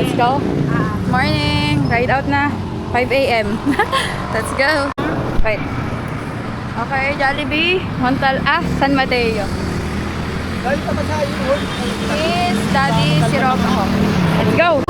Let's go. Morning. Ride out na. 5 a.m. Let's go. Right. Okay, Jollibee. San Mateo. Yes, Daddy, si Rob ako. Let's go.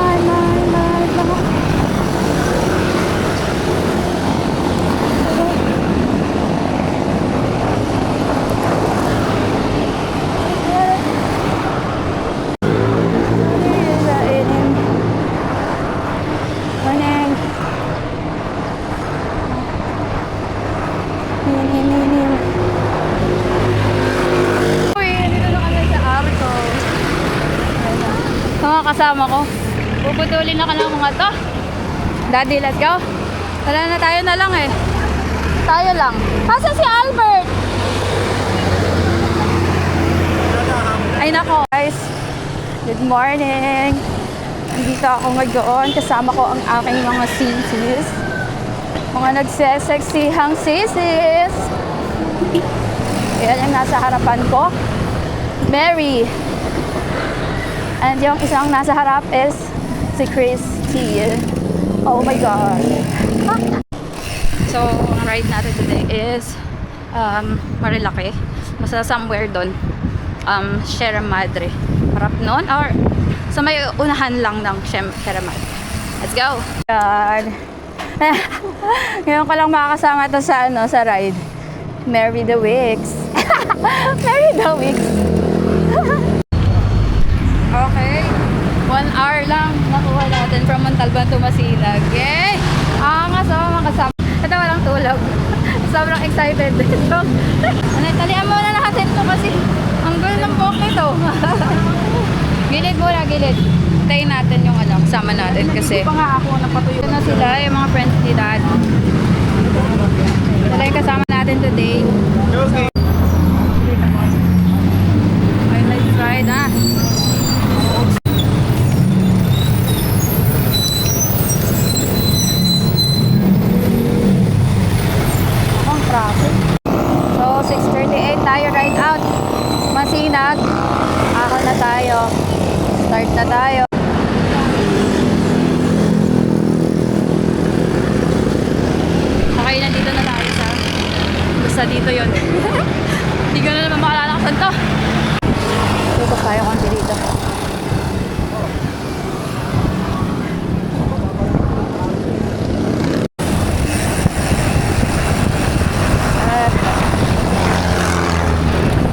Kasama ko. Puputulin na ka ng mga to. Daddy, let's go. Tala na, tayo na lang eh. Tayo lang. Asa si Albert? Ay nako guys. Good morning. Dito ako ngayon. Kasama ko ang aking mga sisis. Mga nagseseksihang sisis. Yan yung nasa harapan ko. Mary. And yung isang nasa harap is si Christy. Oh my God. So, ang ride natin today is Marilaki. Basta somewhere doon. Sierra Madre. Harap noon or sa may unahan lang ng Sierra Madre. Let's go! God. Ngayon ko lang makakasama to sa, sa ride. Mary the Wicks. Mary the Wicks. Okay, 1 hour lang nakuha natin from Montalban to Masinag. Yay! Angas oh, makasama. Ito walang tulog. Sobrang excited dito. Talian muna natin ito kasi ang gulo ng buhok nito. Gilid muna, gilid. Tayin natin yung kasama natin kasi pa nga ako napatuyo na sila, yung mga friends ni Dad. Sila yung kasama natin today. Okay, let's ride ha. So, 6:38 tayo ride out. Masinag. Ako na tayo. Start na tayo. Okay, nandito na tayo sa basta dito yun. Hindi ko na naman makalalakasan to. Tutok tayo konti dito.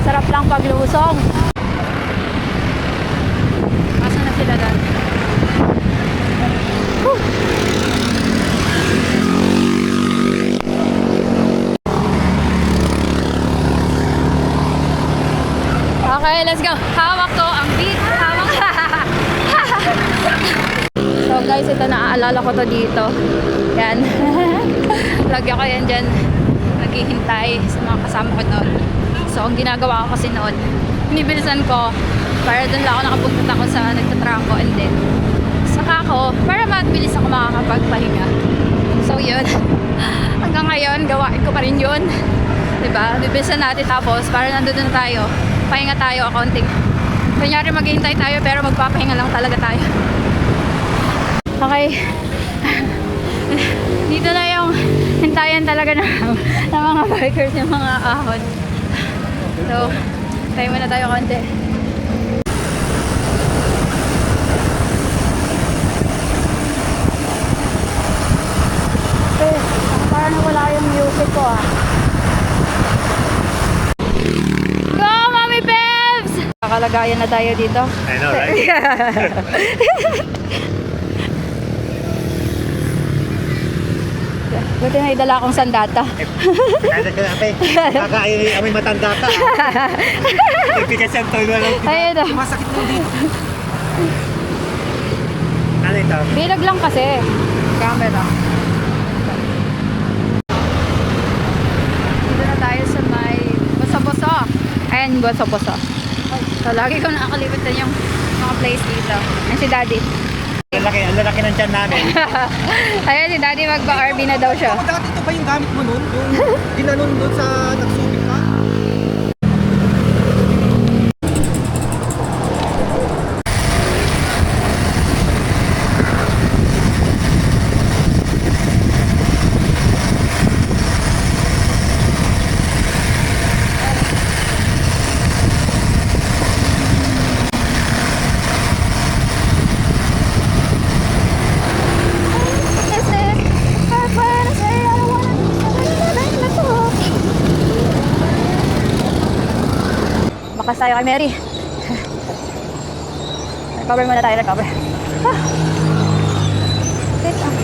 Sarap lang paglusong. Asa na sila doon? Okay, let's go. Hawak ko ang beat. Hawak. So guys, ito naaalala ko to dito. Yan. Lagyan ko yan dyan. Naghihintay sa mga kasama ko doon. So, ang ginagawa ko kasi noon, binibilisan ko para doon lang ako nakapunta ako sa nagtatrangko and then saka ako, para mabilis ako makakapagpahinga. So, yun. Hanggang ngayon, gawain ko pa rin yun. Diba? Bibilisan natin tapos para nandun na tayo. Pahinga tayo, accounting. Kunyari maghihintay tayo pero magpapahinga lang talaga tayo. Okay. Dito na yung hintayan talaga ng mga bikers, yung mga ahon. So, tayo muna tayo konti. Parang wala yung music ko ah. Go, Mami Pebs! Kakalagayan na tayo dito. I know, right? Buti na idala akong sandata. Kaya ka natin, kakain matanda ka. Nagpikas yung tono lang. Ayun o. Masakit mo dito. Ano ito? Bilag lang kasi. Camera. Dito na tayo sa may Boso-Boso. Ayan, Boso-Boso. So, lagi ko nakakalimutan yung mga place dito. Ayan si Daddy. Ang lalaki ng tiyan namin. Ayan si Daddy, magpa-RV na daw siya. Dati ito ba yung gamit mo nun? Yung ginanon nun sa nagsubik ka? tayo kay Mary. Recover muna tayo, recover. Wait lang.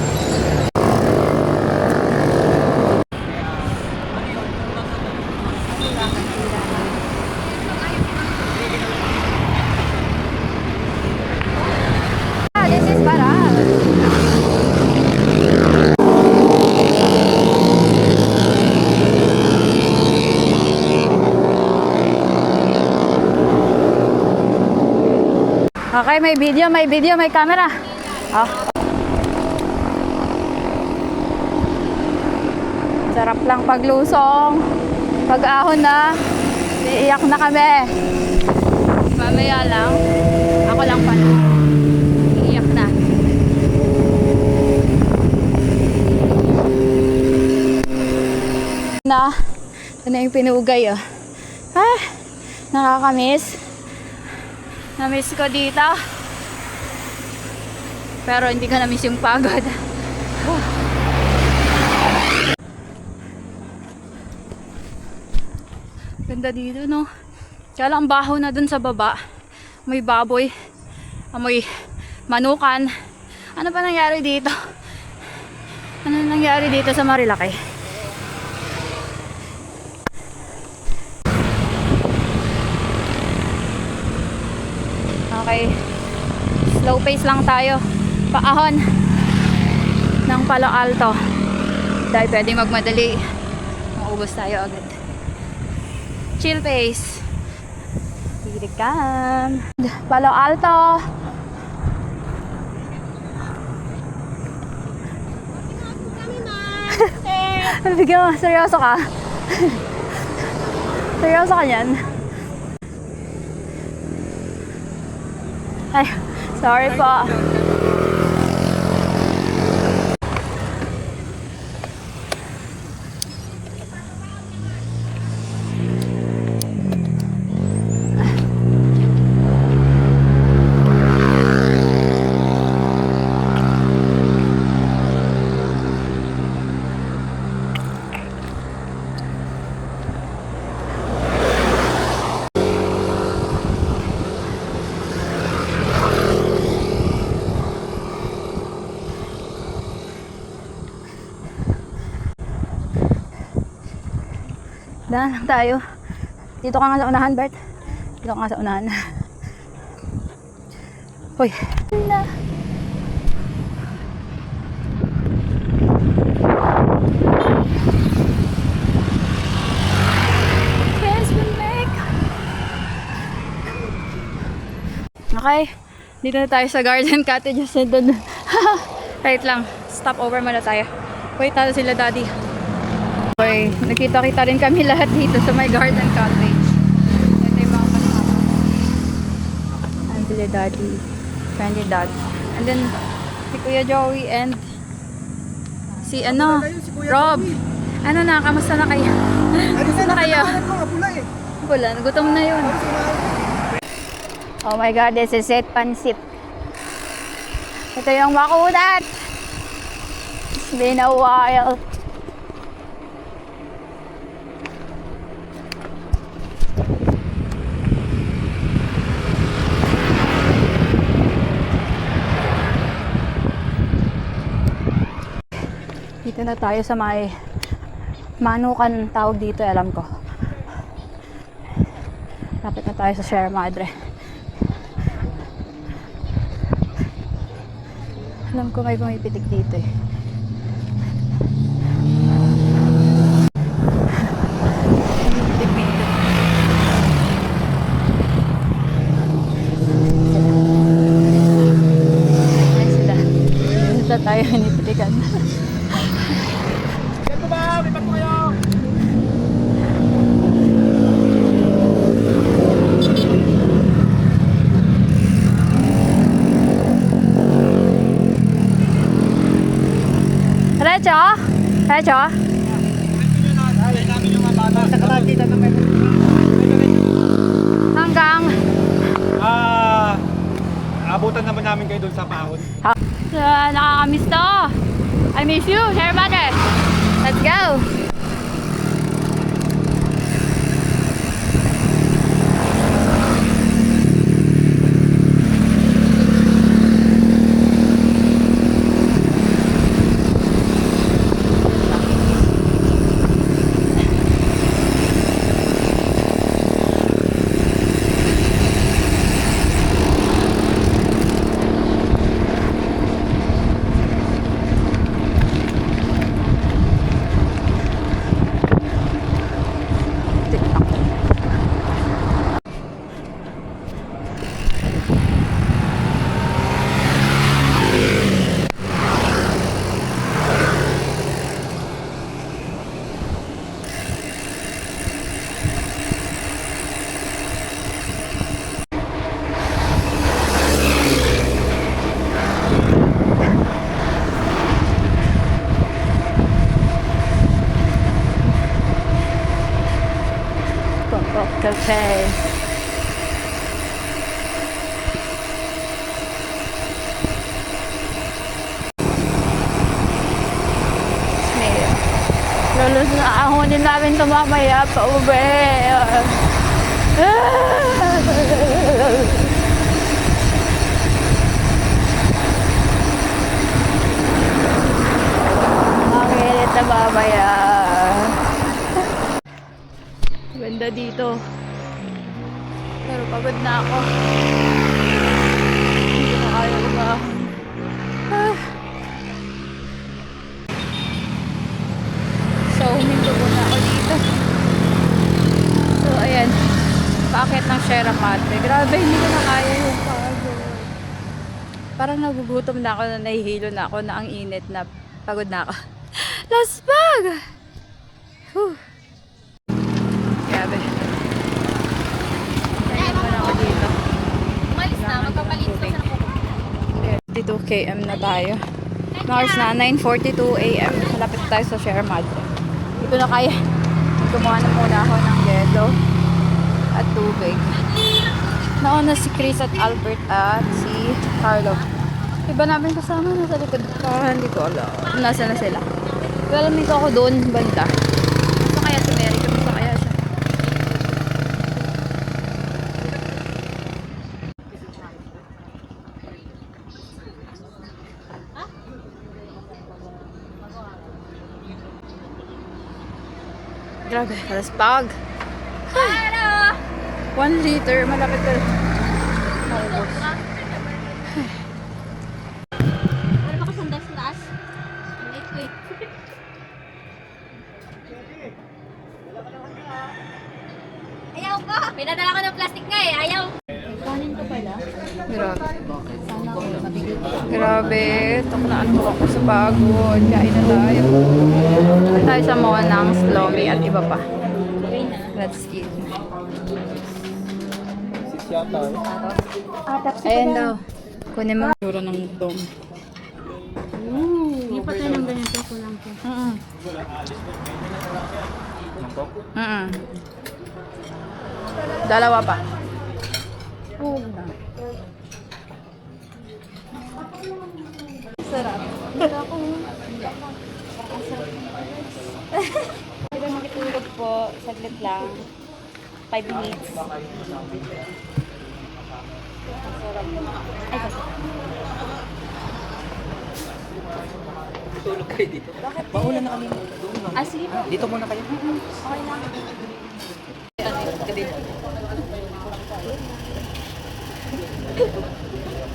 This is Baral. Okay, may video, may camera. Ah. Sarap lang paglusong. Pag-ahon na, iiyak na kami. Mamaya lang. Ako lang pala. Iiyak na. Ito na yung pinugay, oh. Ah, nakakamiss. Na-miss ko dito. Pero hindi ko na-miss yung pagod. Ganda dito, no? Kaya lang baho na dun sa baba. May baboy. Amoy manukan. Ano pa nangyari dito? Ano nangyari dito sa Marilaki? Okay. Slow pace lang tayo. Paahon ng Palo Alto. Dahil pwedeng magmadali. Maubos tayo agad. Chill pace. Dirikan. Palo Alto. Bigyan mo, seryoso ka? Seryoso ka yan? Ay, sorry po. Dahan lang tayo. Dito ka nga sa unahan, Bert. Dito ka nga sa unahan. Hoy. Okay. Dito na tayo sa Garden Cottages. Right lang. Stop over muna tayo. Wait natin sila, Daddy. Okay, nakita-kita rin kami lahat dito sa my Garden Cottage. Ito yung mga kasama. And sila Daddy, friendly dad. And then, si Kuya Joey and si Rob. Ano na, kamusta na kayo? Kamusta na kayo? Pula, nagutom na yun. Oh my God, this is it, pansit. Ito yung makunat. It's been a while. Dito na tayo sa may manukan tawag dito, alam ko. Lapit na tayo sa Sierra Madre. Alam ko may pumipitik dito eh. Pumipitik dito. Ay sila. Dito tayo hinipitikan. Diretso? Diretso? Hanggang? Abutan naman namin kayo doon sa Paahon. Nakakamiss to. I miss you, Sierra Madre. Let's go. Tapos naahonin namin ito mamaya pa uwi. Ang init na mamaya. Ganda dito. Pero pagod na ako. Hindi na kaya umahon. So, huminto muna ako dito. So, ayan. Paakit ng Sierra Madre. Grabe, hindi ko na kaya yung pagod. Parang nagugutom na ako na nahihilo na ako na ang init na pagod na ako. Last pag! Whew. Grabe. Kaya muna ako dito. Umalis na, magpapalinis na sa 52 km na tayo. Mars na, 9:42 AM. Malapit tayo sa Sierra Madre. Hindi ko na kaya. Gumawa na muna ako ng yelo at tubig. Nauna si Chris at Albert at si Carlo. Iba namin kasama na sa likod. Hindi ko alam. Nasaan na sila? Well, alam ako doon, banda. Masa kaya si Mary? Kamusta kaya siya? Grabe, alas pag. 1 liter, malapit ka. Maubos. Wala ba kasandal sa taas? Wait. Ayaw ko! Pinadala ko ng plastic nga eh, ayaw! Kanin ko pala. Grabe. Sana ako mabigil. Grabe, tuknaan mo ako sa pagod. Kain na tayo. Kain tayo sa mall ng Slomi at iba pa. Okay na. Let's eat. Yata. Ayan daw. Kunin mo ang tura ng dome. Hindi pa tayo ng ganyan ko lang po. Dalawa pa. Oo na. Sarap. Hindi ako. Pwede makitulog po. Saglit lang. 5 minutes. Ay, kasi. Tulog kayo dito. Mauna na kami. Ah, sige po. Dito muna kayo. Okay lang.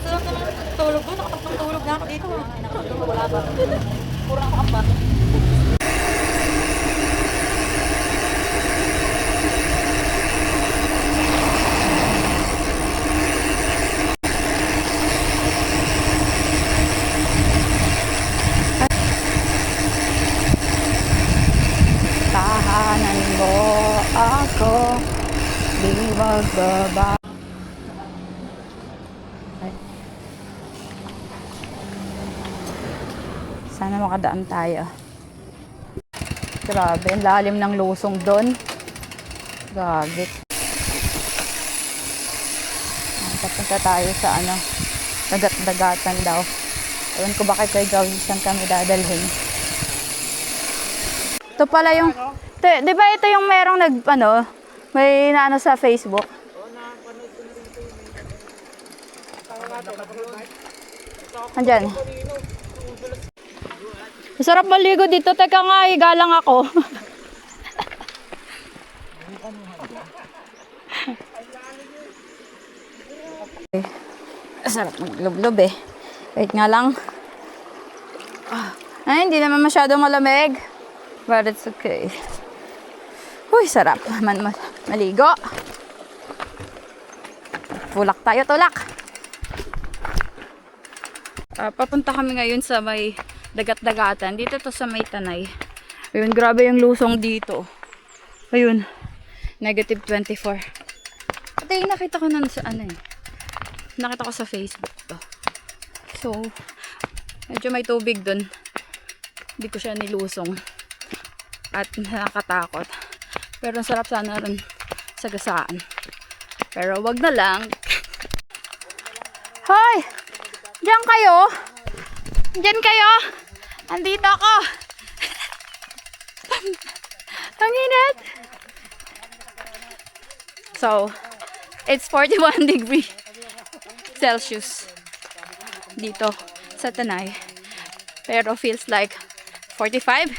Sarap naman tulog ko. Nakapagtulog na ako dito. Wala ba? Puro ako apat. Tahanan mo ako. Di magbaba. Sana makadaan tayo. Grabe, ang lalim ng lusong doon. Grabe. Papunta tayo sa ano, dagat-dagatan daw. Ewan ko bakit kay Gawisan kami dadalhin. Ito pala yung, di ba ito yung merong may naano sa Facebook? Andyan. Masarap maligo dito. Teka nga, higa lang ako. Sarap maglublob eh. Wait nga lang. Ay, hindi naman masyadong malamig. But it's okay. Uy, sarap. Maligo. Tulak tayo, tulak. Papunta kami ngayon sa may dagat-dagatan. Dito to sa may Tanay. Ayun, grabe yung lusong dito. Ayun. -24. Ito yung nakita ko na sa ano eh. Nakita ko sa Facebook to. So, medyo may tubig dun. Hindi ko siya nilusong. At nakakatakot. Pero ang sarap sana rin sa gasaan. Pero wag na lang. Hoy! Diyan kayo? Diyan kayo? Andito ako. Ang init! So, it's 41 degrees Celsius dito sa Tanay. Pero feels like 45.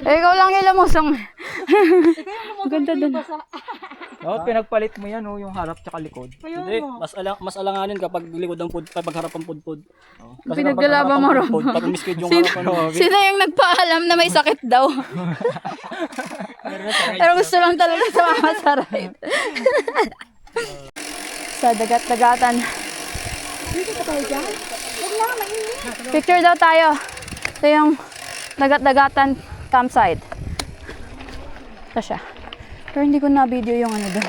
Ikaw lang ilamusong. Ang ganda dun. Oh, pinagpalit mo yan, oh, yung harap tsaka likod. Hindi, mas alanganin kapag likod ang pag harap ang pudpud. Kasi Pinaggalaban mo rin. Pag miskid yung Sino, harapan. sino yung nagpaalam na may sakit daw? Pero gusto lang talaga sa mga sa ride. Sa dagat-dagatan. Picture daw tayo. Ito yung dagat-dagatan campsite. Ito siya. Pero hindi ko na-video yung ano doon.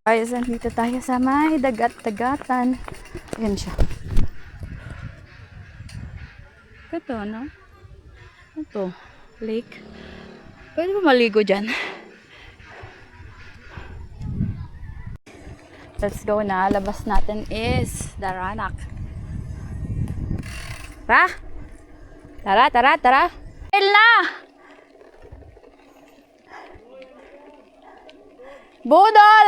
Guys, nandito tayo sa may dagat-dagatan. Ayan siya. Ito, no? Ito, lake. Pwede ba maligo dyan? Let's go na. Labas natin is Daranak. Tara! Tara, tara, tara! Trail na! Budol!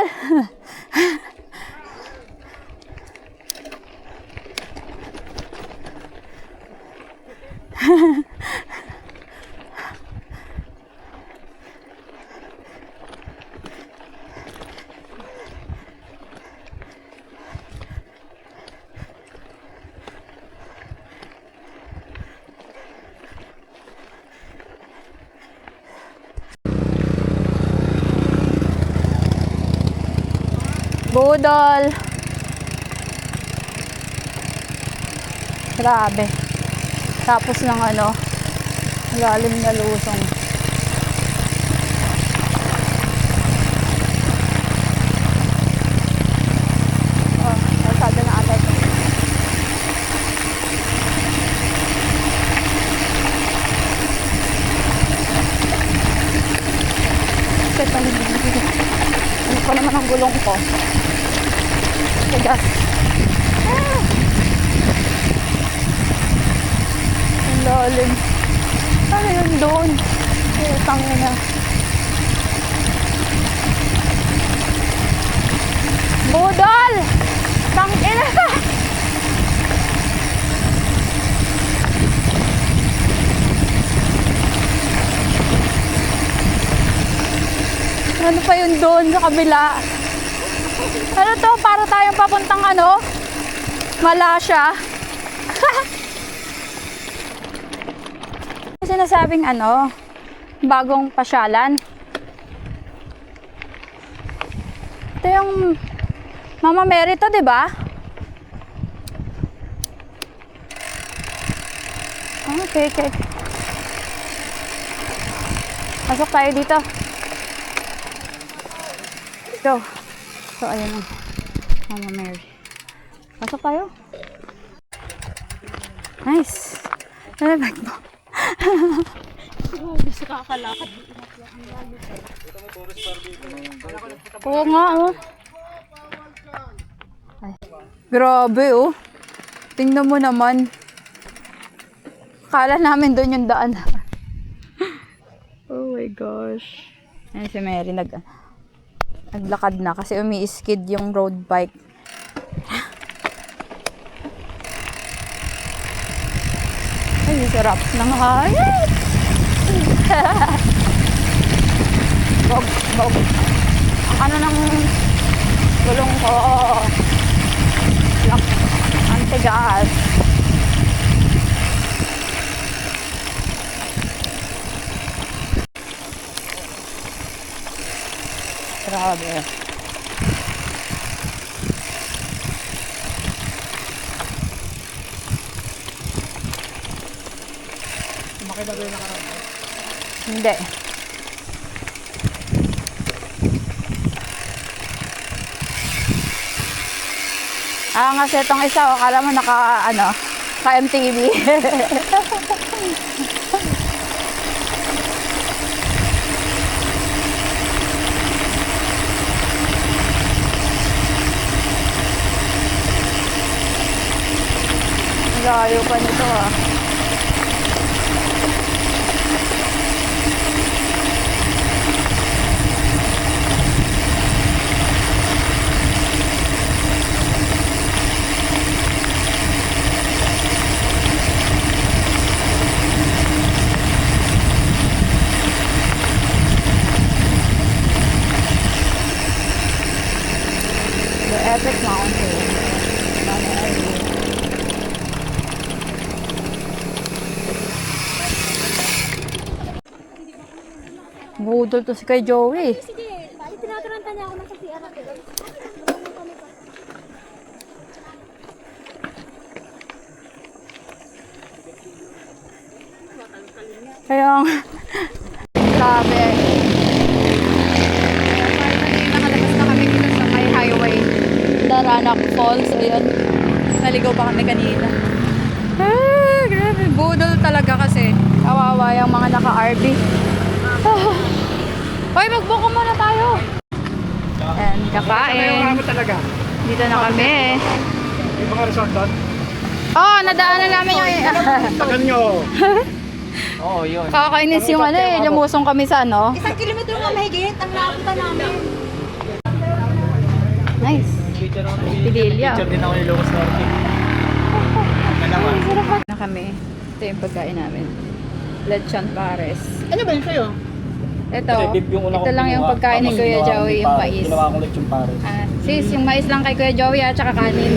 Budol! Grabe. Tapos ng ano, lalim na lusong. Oh, kalsada na agad. Ano pa naman ang gulong ko? Tigas. Ah! Ang lalim. Ano yun doon? Tangin na. Budol! Tangin na! Ano pa yun doon sa kabila? Ano to? Para tayong papuntang ano? Malasya. Sinasabing ano? Bagong pasyalan. Ito yung Mama Mary to, di ba? Okay, okay. Pasok tayo dito. Go. So, ayan ang Mama Mary. Pasok tayo. Nice. Ano bag mo? Gusto kakalakad. Oo nga, oh. Ay. Grabe, oh. Tingnan mo naman. Akala namin doon yung daan. Oh my gosh. Ayan si Mary naglakad na kasi umi-skid yung road bike. Ay, sarap ng hayat. Bog. Ang ano ng gulong ko. Ang tigas. Grabe. Makilagay na karami. Hindi. Kasi itong isa, akala mo ka MTV. Layo pa nito, ah. Budol to si kay Joey. Sige, bakit tinataranta niya ako ng sa CR natin? Kaya, grabe. Finally, nakalabas na kami dito sa may highway. Daranac Falls, ayan. Naligaw pa kami kanina. Ah, grabe. Budol talaga kasi. Kawawa yung mga naka-RV. Ah. Hoy, magbuko muna tayo. Ayan, kakain. Ano talaga? Dito na kami. Yung mga resort doon? Oh, nadaanan namin yung... Tagal nyo. Oo, yun. Kakainis yung ano eh. Lumusong kami sa ano. 1 kilometro na mahigit ang napunta namin. Nice. Picture ako Pililya. Picture din ako ni Lucas Norte. Na kami. Ito yung pagkain namin. Lechon pares. Ano ba yun sa'yo? Ito. Kasi beef yung una Ito kong lang yung ginawa. pagkain ni Tapos Kuya ginawa kong Joey, beef yung pares. mais. Ginawa kong lechon pares. Sis, yung mais lang kay Kuya Joey at saka kanin.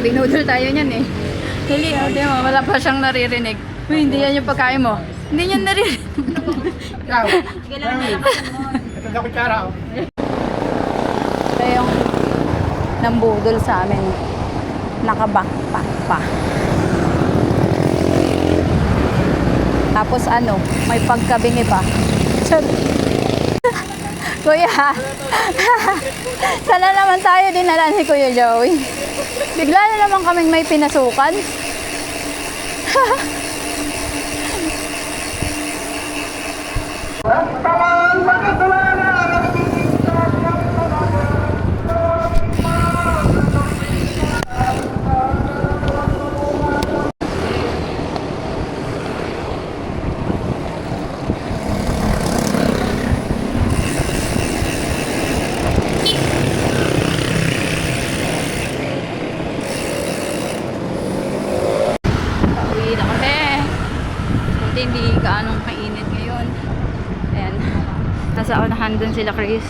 Binudol tayo niyan eh. Hili, di mo, wala pa siyang naririnig. Uy, hindi yan yung pagkain mo. Hindi niya naririnig. Ikaw. Ito na kutsara. Ito yung nambudol sa amin. Nakabackpack pa. Tapos ano, may pagkabingi pa. Kuya, sana naman tayo dinala ni Kuya Joey. Bigla na naman kaming may pinasukan. Uwi na kami. Buti hindi gaanong kainit ngayon. Ayan. Nasa unahan dun sila Chris.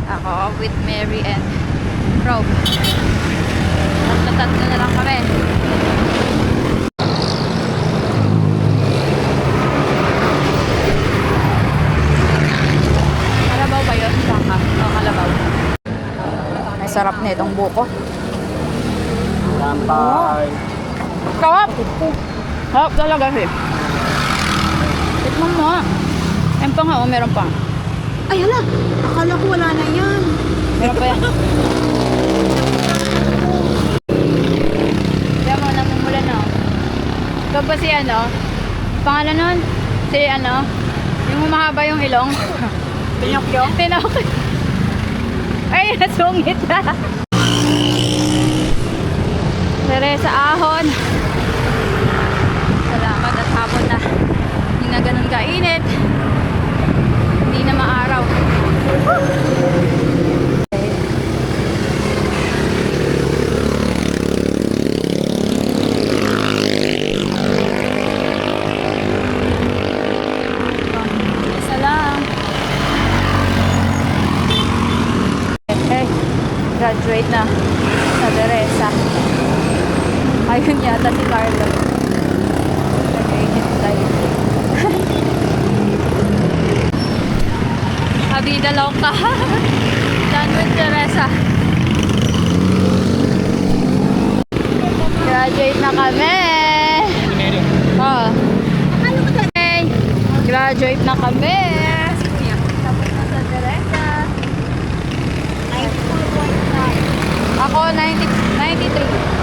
Ako with Mary and Rob. Tatlo na lang kami. Kalabaw ba yun? Baka. O, kalabaw. Ay, sarap na itong buko. Lampay. Sarap! Sarap talaga eh. Tikman mo ah. Ayun pa nga oh, meron pa. Ay, hala. Akala ko wala na yan. Meron pa yan. Kaya mo, namumula na oh. Ito ba si ano? Pangalan nun? Si ano? Yung mahaba yung ilong. Pinocchio? Pinocchio. Ay, nasungit na. Teresa Ahon. Salamat at hapon na. Hindi na ganun kainit. Hindi na maaraw. Isa lang. Okay. Graduate na sa Teresa. Ayun yata si Carlo. Nag-init tayo. Habida loka. Done with Teresa. Graduate na kami. Oh. Okay. Graduate na kami. Tapos na sa Teresa. Ako 93.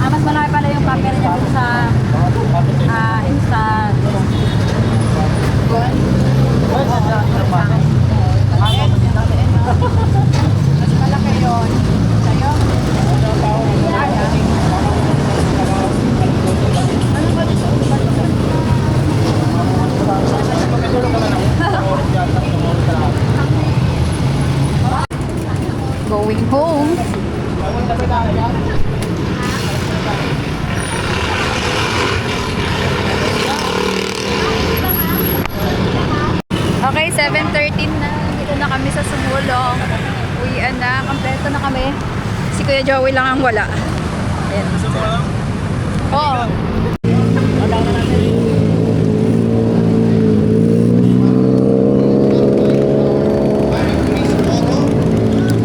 Mas malaki pala yung camera niya dun sa Insta. home. Okay, 7:13 na. Dito na kami sa Sumulong. Uwian na. Kompleto na kami. Si Kuya Joey lang ang wala. Ayan. Oo.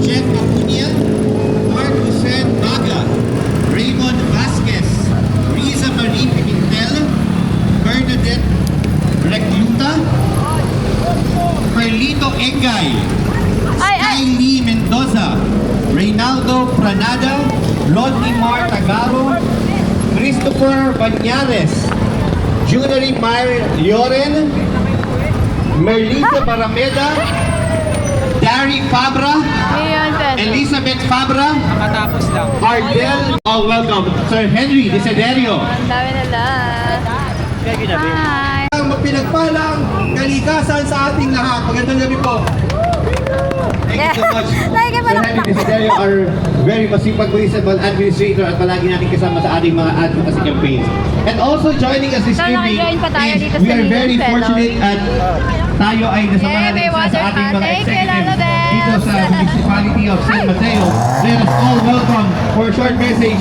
Jeff Acuña, Mark Jose Baga, Raymond Vasquez, Riza Marie Pimentel, Bernadette Recluta, Carlito Engay, Ay, ay. Kylie Mendoza, Reynaldo Pranada, Rodney Mar Tagaro, Christopher Banyares, Junary Mar Lloren, Merlita Barameda, Dari Fabra, Ayan, Pedro. Elizabeth Fabra, Ardel, all welcome. Sir Henry Desiderio. Ang dami nila. Hi. Ang mapinagpalang kalikasan sa ating lahat. Magandang gabi po. Thank you so much. Thank you, Sir Henry Desiderio, our very masipag municipal administrator at palagi natin kasama sa ating mga advocacy campaigns. And also joining us this So, evening naka-join pa tayo is dito we sa are very Leaders Fellow. fortunate at tayo ay nasamahan Yay, may isa water sa ating pa. mga Thank you, executives Lalo Bells. dito sa municipality of San Mateo. Let us all welcome for a short message.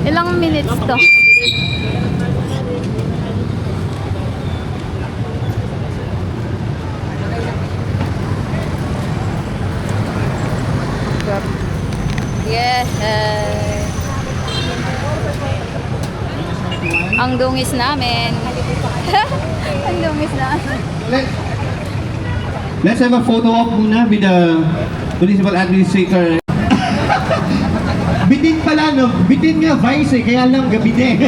Ilang minutes to? Yes. Ang dungis namin. Ang dungis namin. Let's have a photo op muna with the municipal administrator. Bitin pala, no? Bitin nga vice eh, kaya lang gabite.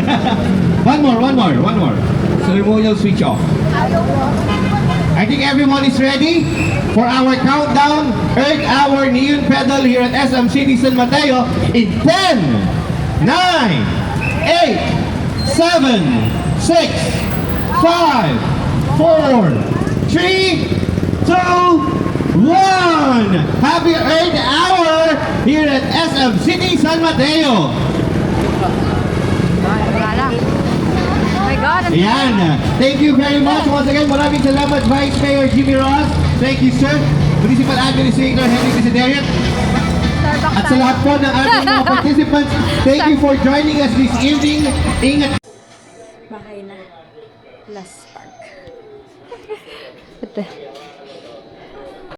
one more. Ceremonial switch off. I think everyone is ready for our countdown, Earth Hour Neon Pedal here at SM City San Mateo in 10, 9, 8, 7, 6, 5, 4, 3, 2, 1! Happy Earth Hour here at SM City San Mateo! Wala lang. Oh my God. ang- Ayan. Thank you very much. Once again, maraming salamat Vice Mayor Jimmy Ross. Thank you, sir. Municipal Administrator Henry Desiderio. Starbucks At sa tayo. lahat po ng ating mga participants, thank you for joining us this evening. Ingat Bahay na. Last Park. Ito.